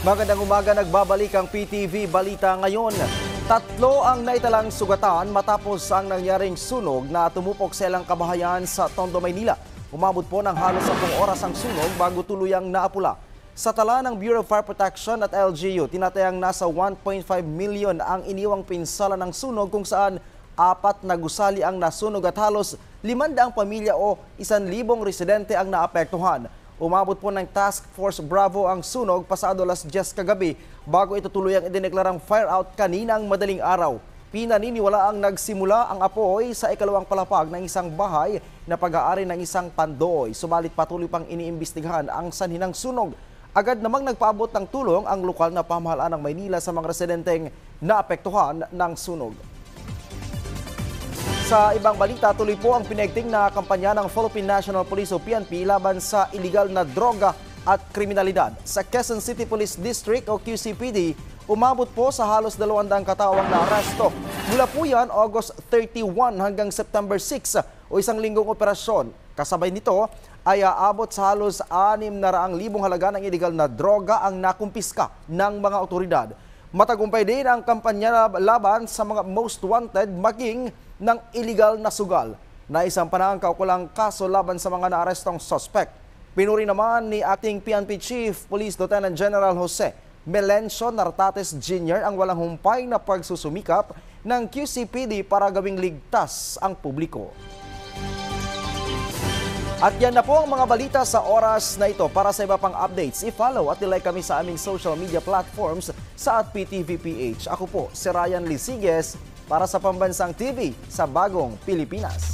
Magandang umaga, nagbabalik ang PTV Balita ngayon. 3 ang naitalang sugatan matapos ang nangyaring sunog na tumupok sa ilang kabahayan sa Tondo, Maynila. Umabot po ng halos 10 oras ang sunog bago tuluyang naapula. Sa tala ng Bureau of Fire Protection at LGU, tinatayang nasa 1.5 million ang iniwang pinsala ng sunog kung saan 4 na gusali ang nasunog at halos 500 pamilya o 1,000 residente ang naapektuhan. Umabot po ng Task Force Bravo ang sunog pasado alas 10 kagabi bago ito tuluyang idineklarang fire out kaninang madaling araw. Pinaniniwalaang nagsimula ang apoy sa ikalawang palapag ng isang bahay na pag-aari ng isang pandoy. Subalit patuloy pang iniimbestigahan ang sanhi ng sunog. Agad namang nagpaabot ng tulong ang lokal na pamahalaan ng Maynila sa mga residenteng naapektuhan ng sunog. Sa ibang balita, tuloy po ang pinigting na kampanya ng Philippine National Police o PNP laban sa iligal na droga at kriminalidad. Sa Quezon City Police District o QCPD, umabot po sa halos 200 katawang na aresto. Mula po yan August 31 hanggang September 6 o isang linggong operasyon. Kasabay nito ay aabot sa halos 600,000 halaga ng iligal na droga ang nakumpiska ng mga otoridad. Matagumpay din ang kampanya laban sa mga most wanted maging ng iligal na sugal na isang panahang kaukulang kaso laban sa mga naarestong suspect. Pinuri naman ni Acting PNP Chief Police Lieutenant General Jose Melencio Nartates Jr. ang walang humpay na pagsusumikap ng QCPD para gawing ligtas ang publiko. At yan na po ang mga balita sa oras na ito. Para sa iba pang updates, i-follow at i-like kami sa aming social media platforms sa @PTVPH. Ako po si Ryan Lisiges para sa Pambansang TV sa Bagong Pilipinas.